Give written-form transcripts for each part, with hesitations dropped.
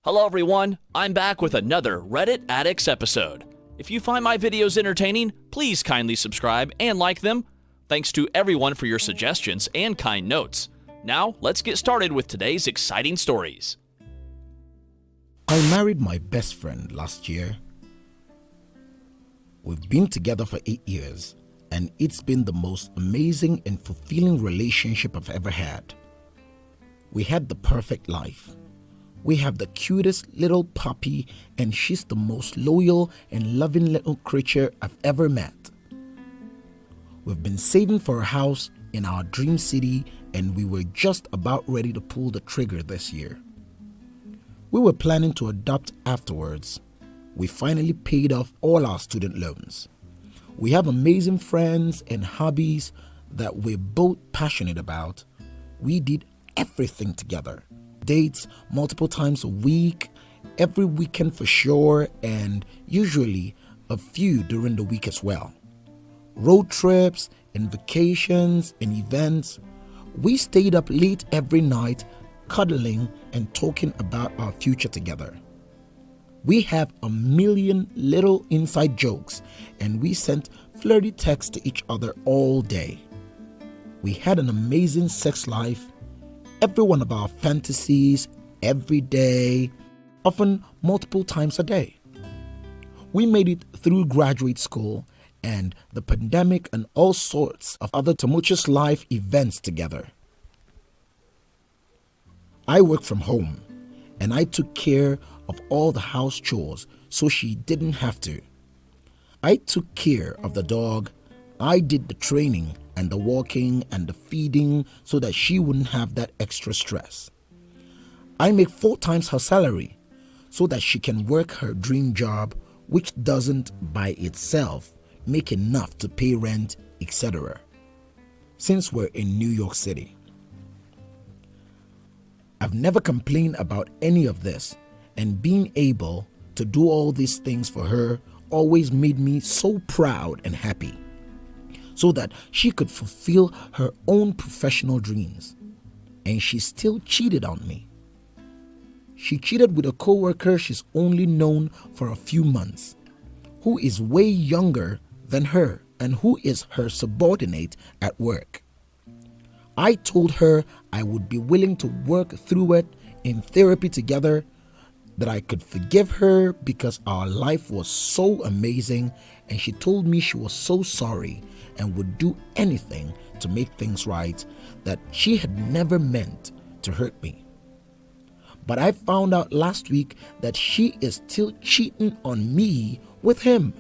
Hello everyone, I'm back with another Reddit Addicts episode. If you find my videos entertaining, please kindly subscribe and like them. Thanks to everyone for your suggestions and kind notes. Now, let's get started with today's exciting stories. I married my best friend last year. We've been together for 8 years, and it's been the most amazing and fulfilling relationship I've ever had. We had the perfect life. We have the cutest little puppy, and she's the most loyal and loving little creature I've ever met. We've been saving for a house in our dream city, and we were just about ready to pull the trigger this year. We were planning to adopt afterwards. We finally paid off all our student loans. We have amazing friends and hobbies that we're both passionate about. We did everything together. Dates multiple times a week, every weekend for sure, and usually a few during the week as well. Road trips and vacations and events. We stayed up late every night, cuddling and talking about our future together. We have a million little inside jokes, and we sent flirty texts to each other all day. We had an amazing sex life. Every one of our fantasies, every day, often multiple times a day. We made it through graduate school and the pandemic and all sorts of other tumultuous life events together. I worked from home, and I took care of all the house chores so she didn't have to. I took care of the dog. I did the training and the walking and the feeding so that she wouldn't have that extra stress. I make 4 times her salary so that she can work her dream job, which doesn't by itself make enough to pay rent, etc. Since we're in New York City. I've never complained about any of this, and being able to do all these things for her always made me so proud and happy, so that she could fulfill her own professional dreams. And she still cheated on me. She cheated with a coworker she's only known for a few months, who is way younger than her and who is her subordinate at work. I told her I would be willing to work through it in therapy together, that I could forgive her because our life was so amazing, and she told me she was so sorry and would do anything to make things right, that she had never meant to hurt me. But I found out last week that she is still cheating on me with him.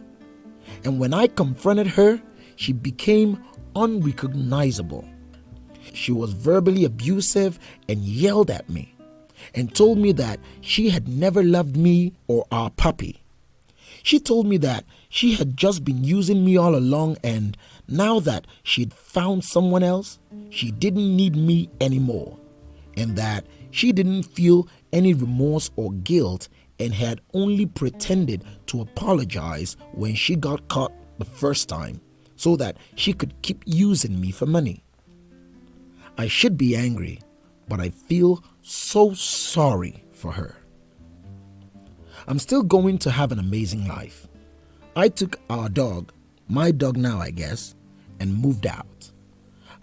And when I confronted her, she became unrecognizable. She was verbally abusive and yelled at me and told me that she had never loved me or our puppy. She told me that she had just been using me all along, and now that she'd found someone else, she didn't need me anymore, and that she didn't feel any remorse or guilt and had only pretended to apologize when she got caught the first time so that she could keep using me for money. I should be angry, but I feel so sorry for her. I'm still going to have an amazing life. I took our dog, my dog now I guess, and moved out.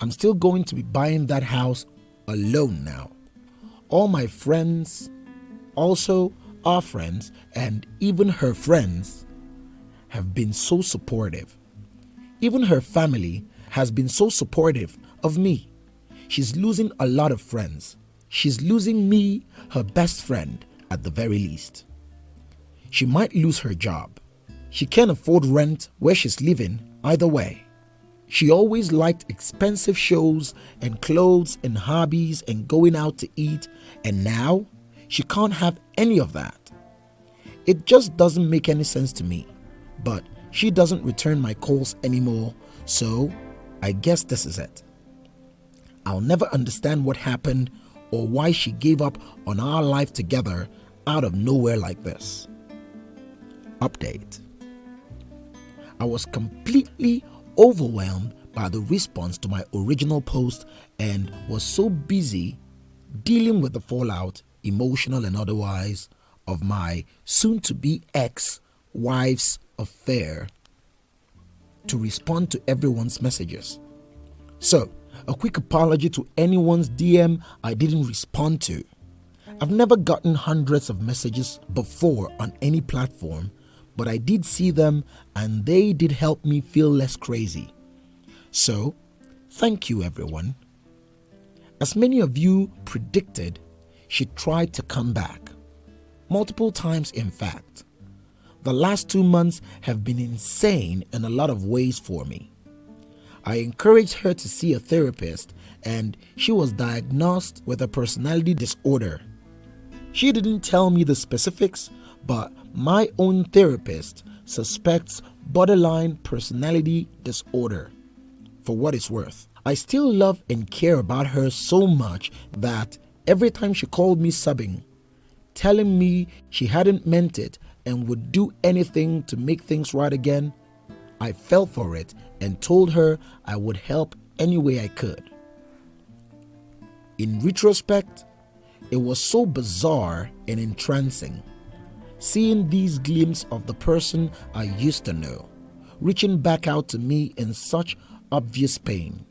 I'm still going to be buying that house alone now. All my friends, also our friends, and even her friends have been so supportive. Even her family has been so supportive of me. She's losing a lot of friends. She's losing me, her best friend, at the very least. She might lose her job. She can't afford rent where she's living either way. She always liked expensive shows and clothes and hobbies and going out to eat, and now she can't have any of that. It just doesn't make any sense to me, but she doesn't return my calls anymore, so I guess this is it. I'll never understand what happened or why she gave up on our life together out of nowhere like this. Update. I was completely overwhelmed by the response to my original post and was so busy dealing with the fallout, emotional and otherwise, of my soon-to-be ex-wife's affair to respond to everyone's messages. So, a quick apology to anyone's DM I didn't respond to. I've never gotten hundreds of messages before on any platform, but I did see them and they did help me feel less crazy. So, thank you everyone. As many of you predicted, she tried to come back. Multiple times in fact. The last 2 months have been insane in a lot of ways for me. I encouraged her to see a therapist and she was diagnosed with a personality disorder. She didn't tell me the specifics, but my own therapist suspects borderline personality disorder. For what it's worth, I still love and care about her so much that every time she called me sobbing, telling me she hadn't meant it and would do anything to make things right again, I fell for it and told her I would help any way I could. In retrospect, it was so bizarre and entrancing, seeing these glimpses of the person I used to know, reaching back out to me in such obvious pain.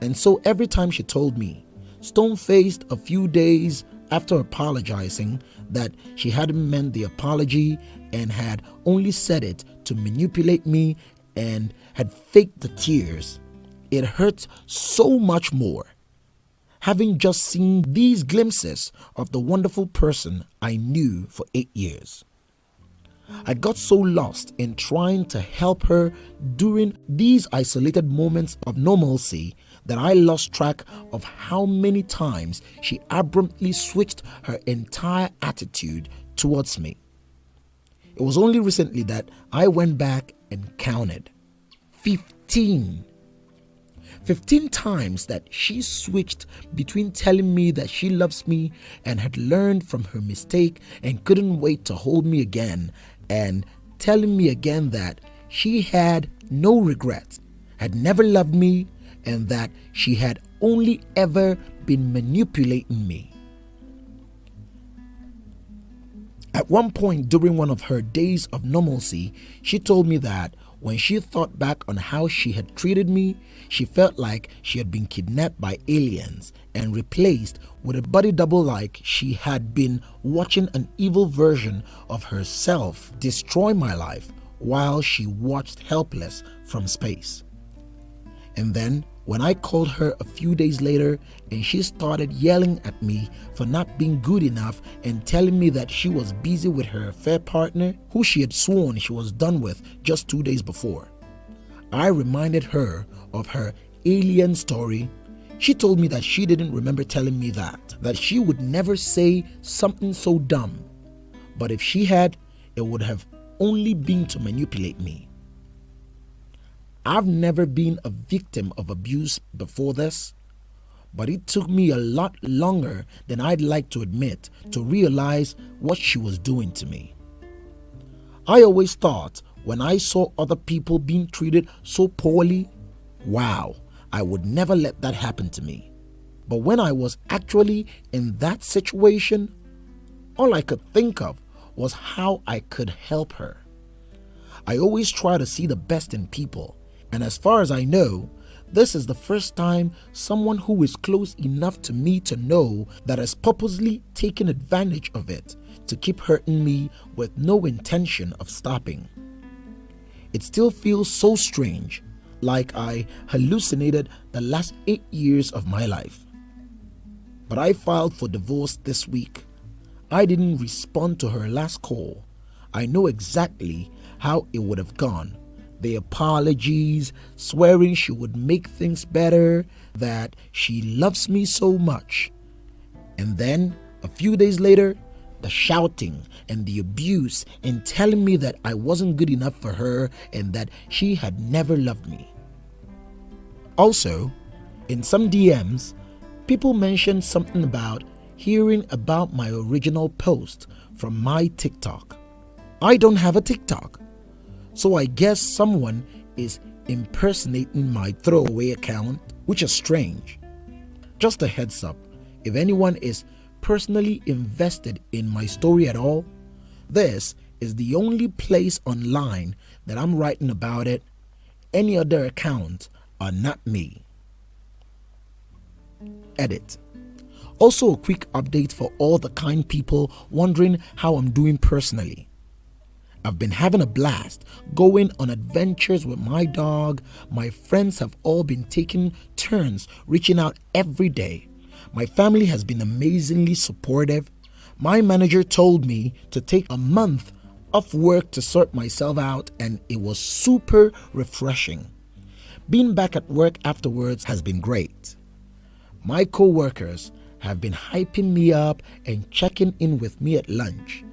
And so every time she told me, stone-faced a few days after apologizing, that she hadn't meant the apology and had only said it to manipulate me and had faked the tears, it hurt so much more. Having just seen these glimpses of the wonderful person I knew for 8 years. I got so lost in trying to help her during these isolated moments of normalcy that I lost track of how many times she abruptly switched her entire attitude towards me. It was only recently that I went back and counted 15 times that she switched between telling me that she loves me and had learned from her mistake and couldn't wait to hold me again, and telling me again that she had no regrets, had never loved me, and that she had only ever been manipulating me. At one point during one of her days of normalcy, she told me that when she thought back on how she had treated me, she felt like she had been kidnapped by aliens and replaced with a body double, like she had been watching an evil version of herself destroy my life while she watched helpless from space. And then when I called her a few days later and she started yelling at me for not being good enough and telling me that she was busy with her affair partner, who she had sworn she was done with just 2 days before, I reminded her of her alien story. She told me that she didn't remember telling me that she would never say something so dumb, but if she had, it would have only been to manipulate me. I've never been a victim of abuse before this, but it took me a lot longer than I'd like to admit to realize what she was doing to me. I always thought when I saw other people being treated so poorly, wow, I would never let that happen to me. But when I was actually in that situation, all I could think of was how I could help her. I always try to see the best in people. And as far as I know, this is the first time someone who is close enough to me to know that has purposely taken advantage of it to keep hurting me with no intention of stopping. It still feels so strange, like I hallucinated the last 8 years of my life. But I filed for divorce this week. I didn't respond to her last call. I know exactly how it would have gone. The apologies, swearing she would make things better, that she loves me so much. And then, a few days later, the shouting and the abuse and telling me that I wasn't good enough for her and that she had never loved me. Also, in some DMs, people mentioned something about hearing about my original post from my TikTok. I don't have a TikTok. So I guess someone is impersonating my throwaway account, which is strange. Just a heads up, if anyone is personally invested in my story at all, This is the only place online that I'm writing about it. Any other accounts are not me. Edit. Also, a quick update for all the kind people wondering how I'm doing personally. I've been having a blast going on adventures with my dog. My friends have all been taking turns reaching out every day. My family has been amazingly supportive. My manager told me to take a month off work to sort myself out, and it was super refreshing. Being back at work afterwards has been great. My co-workers have been hyping me up and checking in with me at lunch.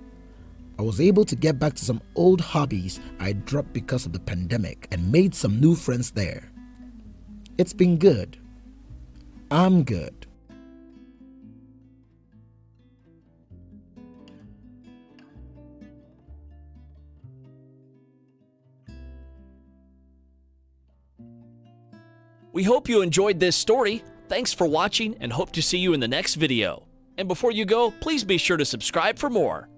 I was able to get back to some old hobbies I dropped because of the pandemic and made some new friends there. It's been good. I'm good. We hope you enjoyed this story. Thanks for watching and hope to see you in the next video. And before you go, please be sure to subscribe for more.